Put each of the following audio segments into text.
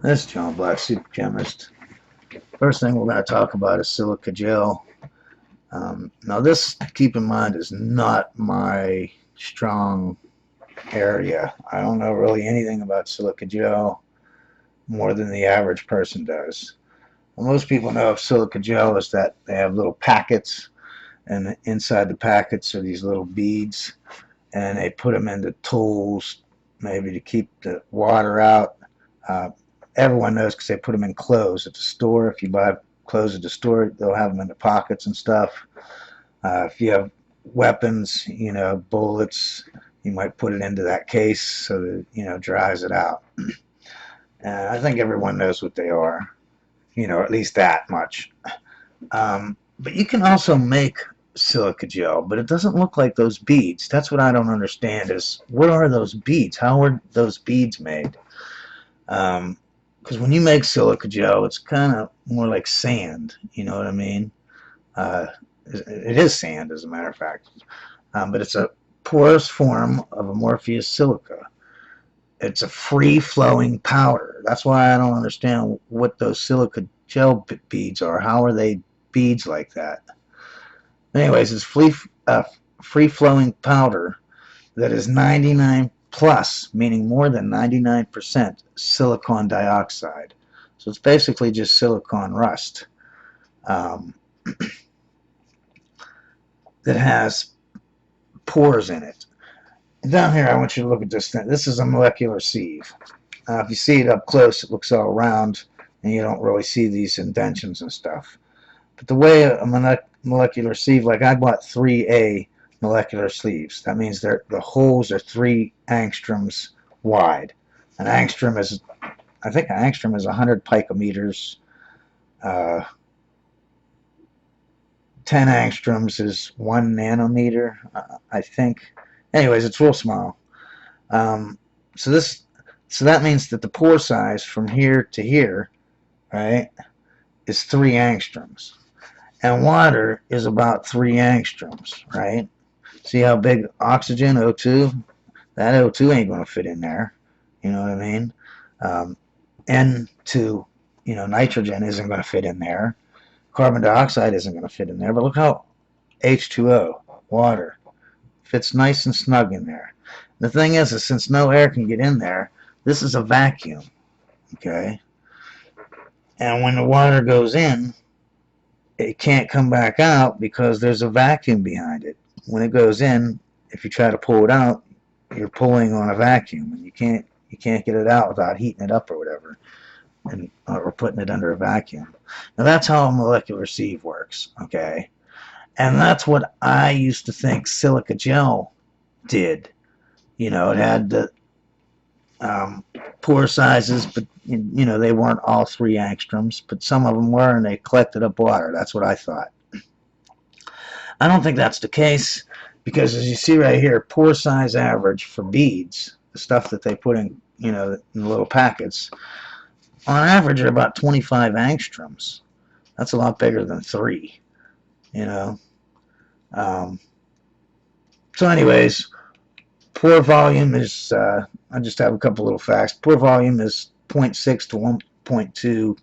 This is John Black, super chemist. First thing we're going to talk about is silica gel. Now this, keep in mind, is not my strong area. I don't know really anything about silica gel more than the average person does. Well, most people know of silica gel is that they have little packets, and inside the packets are these little beads, and they put them into tools, maybe to keep the water out. Uh, Everyone knows because they put them in clothes at the store. If you buy clothes at the store, they'll have them in the pockets and stuff. If you have weapons, bullets, you might put it into that case so that dries it out. And I think everyone knows what they are, at least that much. But you can also make silica gel, but it doesn't look like those beads. That's what I don't understand is, what are those beads? How are those beads made? Because when you make silica gel, it's kind of more like sand, you know what I mean? It is sand, as a matter of fact. But it's a porous form of amorphous silica. It's a free-flowing powder. That's why I don't understand what those silica gel beads are. How are they beads like that? Anyways, it's free-flowing powder that is 99 plus, meaning more than 99% silicon dioxide. So it's basically just silicon rust that has pores in it. And down here, I want you to look at this thing. This is a molecular sieve. If you see it up close, it looks all round, and you don't really see these indentions and stuff. But the way a molecular sieve, like I bought 3A molecular sleeves. That means the holes are 3 angstroms wide. An angstrom is, I think an angstrom is 100 picometers. 10 angstroms is 1 nanometer, I think. Anyways, it's real small. So that means that the pore size from here to here, right, is 3 angstroms. And water is about 3 angstroms, right? See how big oxygen, O2? That O2 ain't going to fit in there. You know what I mean? N2, nitrogen isn't going to fit in there. Carbon dioxide isn't going to fit in there. But look how H2O, water, fits nice and snug in there. The thing is since no air can get in there, this is a vacuum. Okay? And when the water goes in, it can't come back out because there's a vacuum behind it. When it goes in, if you try to pull it out, you're pulling on a vacuum, and you can't get it out without heating it up or whatever, or putting it under a vacuum. Now that's how a molecular sieve works, okay? And that's what I used to think silica gel did. It had the pore sizes, but they weren't all 3 angstroms, but some of them were, and they collected up water. That's what I thought. I don't think that's the case, because as you see right here, pore size average for beads, the stuff that they put in, in the little packets, on average are about 25 angstroms. That's a lot bigger than 3, So anyways, pore volume is, I just have a couple little facts. Pore volume is 0.6 to 1.2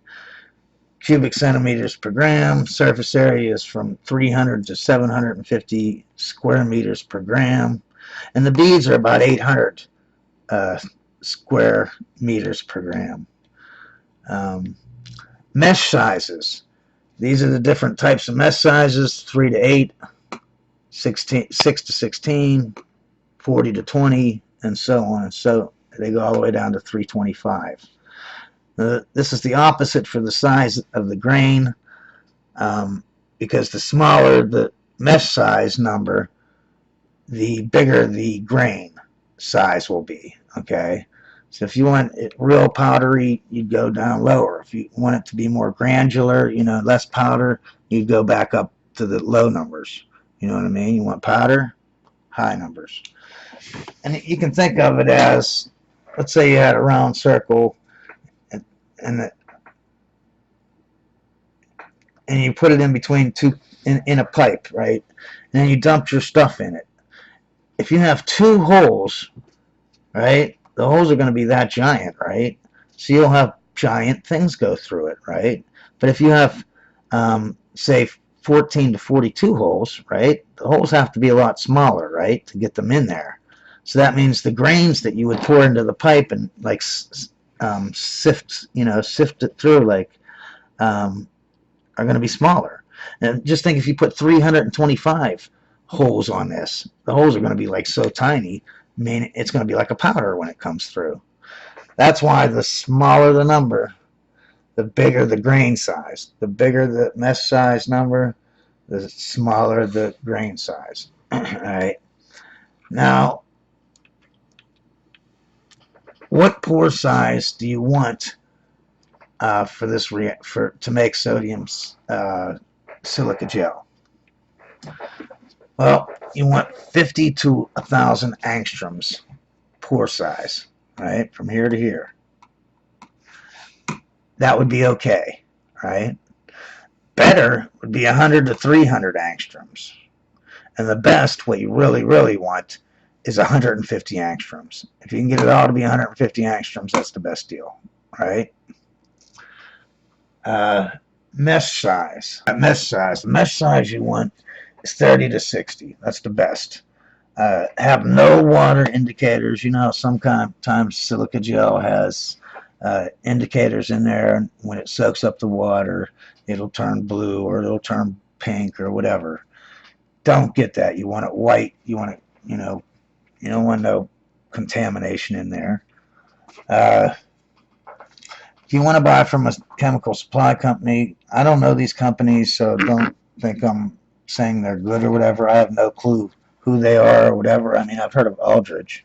cubic centimeters per gram. Surface area is from 300 to 750 square meters per gram. And the beads are about 800 square meters per gram. Mesh sizes. These are the different types of mesh sizes: 3 to 8, 6 to 16, 40 to 20, and so on. And so they go all the way down to 325. This is the opposite for the size of the grain, because the smaller the mesh size number, the bigger the grain size will be. Okay, so if you want it real powdery, you'd go down lower. If you want it to be more granular, less powder, you'd go back up to the low numbers. You know what I mean? You want powder, high numbers. And you can think of it as, let's say you had a round circle, and you put it in between two, in a pipe, right? And then you dumped your stuff in it. If you have 2 holes, right, the holes are going to be that giant, right? So you'll have giant things go through it, right? But if you have, say, 14 to 42 holes, right, the holes have to be a lot smaller, right, to get them in there. So that means the grains that you would pour into the pipe and like sift it through, like, are going to be smaller. And just think, if you put 325 holes on this, the holes are going to be like so tiny. I mean, it's going to be like a powder when it comes through. That's why the smaller the number, the bigger the grain size. The bigger the mesh size number, the smaller the grain size. All right. Now, what pore size do you want for this to make sodium silica gel? Well, you want 50 to 1,000 angstroms pore size, right, from here to here. That would be okay, right? Better would be 100 to 300 angstroms. And the best, what you really, really want, is 150 angstroms. If you can get it all to be 150 angstroms, that's the best deal, right? Mesh size. The mesh size you want is 30 to 60. That's the best. Have no water indicators. You know, sometimes silica gel has indicators in there, and when it soaks up the water, it'll turn blue or it'll turn pink or whatever. Don't get that. You want it white. You want it, you don't want no contamination in there. If you want to buy from a chemical supply company, I don't know these companies, so don't think I'm saying they're good or whatever. I have no clue who they are or whatever. I mean, I've heard of Aldridge.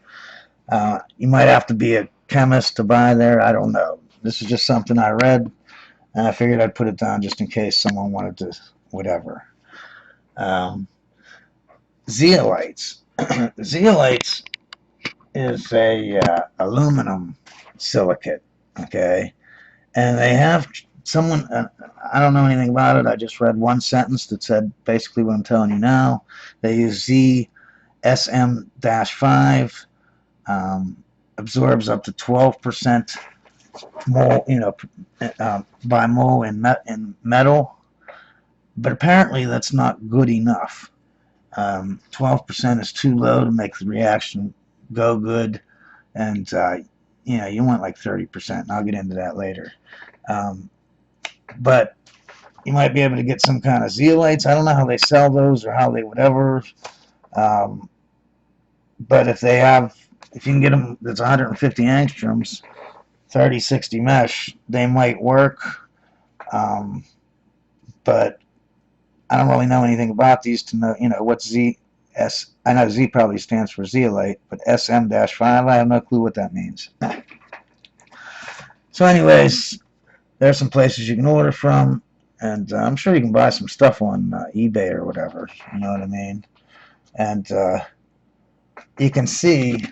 You might have to be a chemist to buy there. I don't know. This is just something I read, and I figured I'd put it down just in case someone wanted to whatever. Zeolites. Zeolites is a aluminum silicate, okay? And they have someone, I don't know anything about it. I just read one sentence that said basically what I'm telling you now. They use ZSM-5, absorbs up to 12% mole, by mole in metal. But apparently that's not good enough. 12% is too low to make the reaction go good, and you want like 30%, and I'll get into that later. But you might be able to get some kind of zeolites. I don't know how they sell those or how they whatever. But if you can get them, that's 150 angstroms, 30-60 mesh, they might work. But I don't really know anything about these to know, what I know Z probably stands for zeolite, but SM-5, I have no clue what that means. So anyways, there's some places you can order from, and I'm sure you can buy some stuff on eBay or whatever, you know what I mean? And you can see,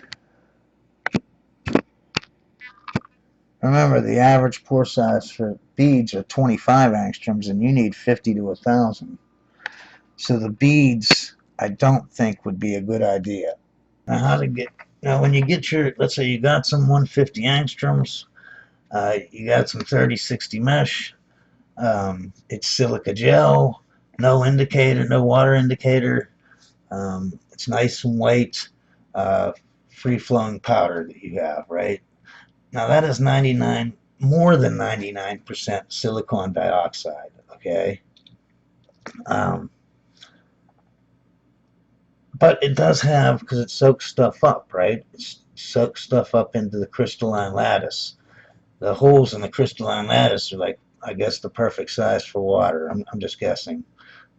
remember, the average pore size for beads are 25 angstroms, and you need 50 to 1,000. So the beads, I don't think, would be a good idea. Now, how to get, when you get your, let's say you got some 150 angstroms, you got some 30-60 mesh, it's silica gel, no indicator, no water indicator, it's nice and white, free-flowing powder that you have, right? Now that is more than 99% silicon dioxide, okay? But it does have, because it soaks stuff up, right? It soaks stuff up into the crystalline lattice. The holes in the crystalline lattice are like, I guess, the perfect size for water. I'm just guessing.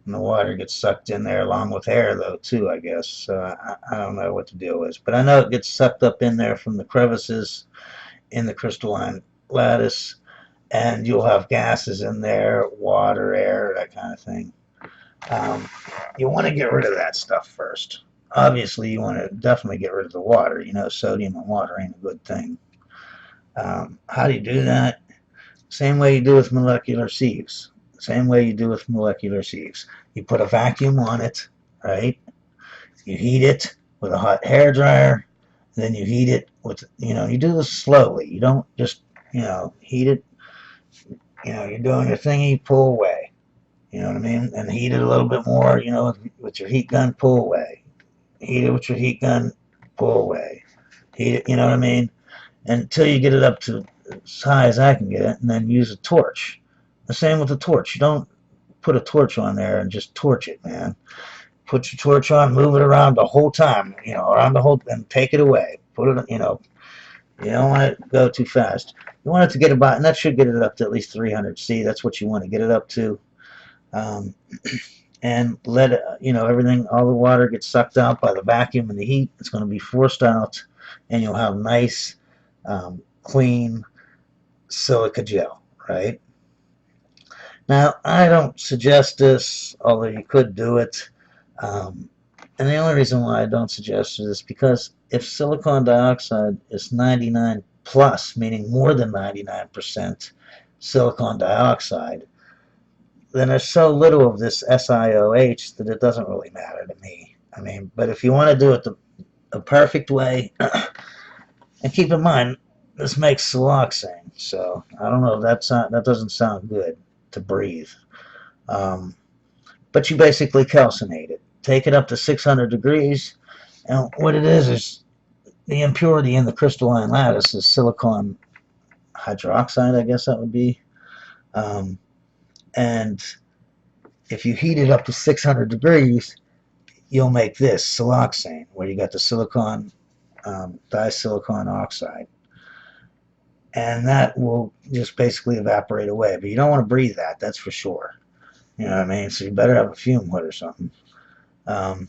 And the water gets sucked in there along with air, though, too, I guess. So I don't know what the deal is. But I know it gets sucked up in there from the crevices in the crystalline lattice. And you'll have gases in there, water, air, that kind of thing. You want to get rid of that stuff first. Obviously, you want to definitely get rid of the water. Sodium and water ain't a good thing. How do you do that? Same way you do with molecular sieves. You put a vacuum on it, right? You heat it with a hot hair dryer. Then you heat it with, you do this slowly. You don't just, heat it you're doing your thingy, pull away. You know what I mean? And heat it a little bit more, with your heat gun, pull away. Heat it with your heat gun, pull away. Heat it, you know what I mean? Until you get it up to as high as I can get it, and then use a torch. The same with the torch. You don't put a torch on there and just torch it, man. Put your torch on, move it around the whole time, around the whole, and take it away. Put it, you don't want it to go too fast. You want it to get about, and that should get it up to at least 300 C. That's what you want to get it up to. Um, and let it, everything, all the water gets sucked out by the vacuum and the heat. It's going to be forced out, and you'll have nice, clean silica gel, right? Now, I don't suggest this, although you could do it. And the only reason why I don't suggest it is because if silicon dioxide is 99 plus, meaning more than 99% silicon dioxide, then there's so little of this SiOH that it doesn't really matter to me. I mean, but if you want to do it the perfect way, and keep in mind, this makes siloxane, so I don't know, that doesn't sound good to breathe. But you basically calcinate it. Take it up to 600 degrees, and what it is the impurity in the crystalline lattice is silicon hydroxide, I guess that would be. And if you heat it up to 600 degrees, you'll make this siloxane, where you got the silicon disilicon oxide. And that will just basically evaporate away. But you don't want to breathe that, that's for sure. You know what I mean? So you better have a fume hood or something. And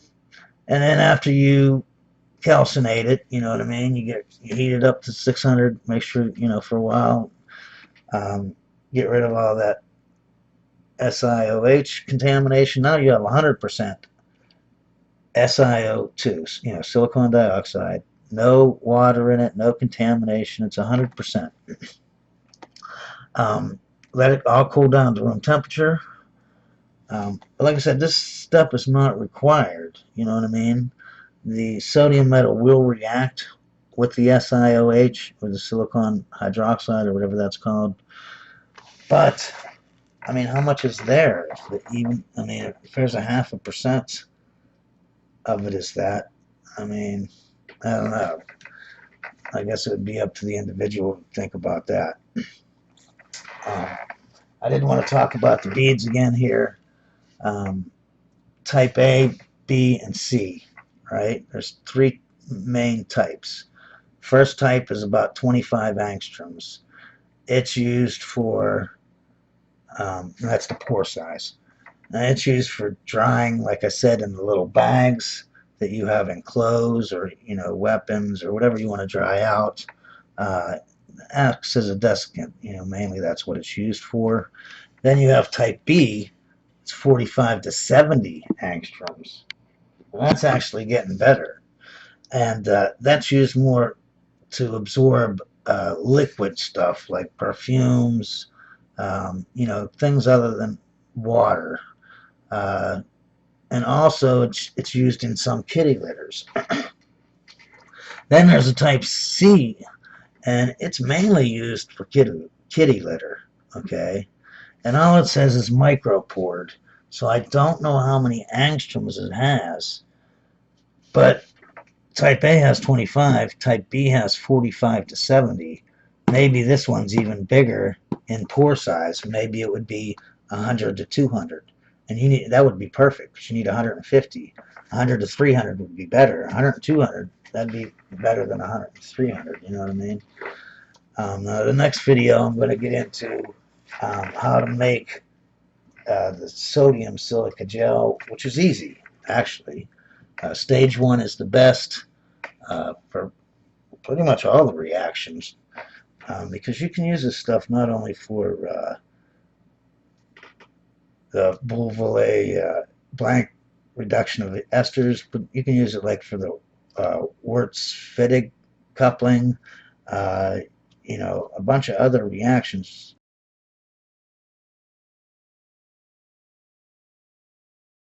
then after you calcinate it, you know what I mean? You heat it up to 600, make sure, for a while, get rid of all that SiOH contamination. Now you have 100% SiO2, silicon dioxide, no water in it, no contamination. It's 100%. Let it all cool down to room temperature. But like I said, this step is not required. You know what I mean? The sodium metal will react with the SiOH, or the silicon hydroxide, or whatever that's called. But I mean, how much is there? If there's a 0.5% of it is that, I mean, I don't know. I guess it would be up to the individual to think about that. I didn't want to talk about the beads again here. Type A, B, and C, right? There's 3 main types. First type is about 25 angstroms. It's used for, that's the pore size. And it's used for drying, like I said, in the little bags that you have in clothes, or, weapons, or whatever you want to dry out. Acts as a desiccant, mainly that's what it's used for. Then you have type B, it's 45 to 70 angstroms. Well, that's actually getting better. And that's used more to absorb liquid stuff like perfumes, things other than water. And also it's used in some kitty litters. Then there's a type C, and it's mainly used for kitty litter, okay? And all it says is micropored, so I don't know how many angstroms it has, but type A has 25, type B has 45 to 70. Maybe this one's even bigger in pore size. Maybe it would be 100 to 200. And that would be perfect, but you need 150. 100 to 300 would be better. 100 to 200, that'd be better than 100 to 300, you know what I mean? Now the next video I'm going to get into how to make the sodium silica gel, which is easy, actually. Stage 1 is the best for pretty much all the reactions, because you can use this stuff not only for the Boulevard blank reduction of esters, but you can use it like for the Wurtz-Fittig coupling, a bunch of other reactions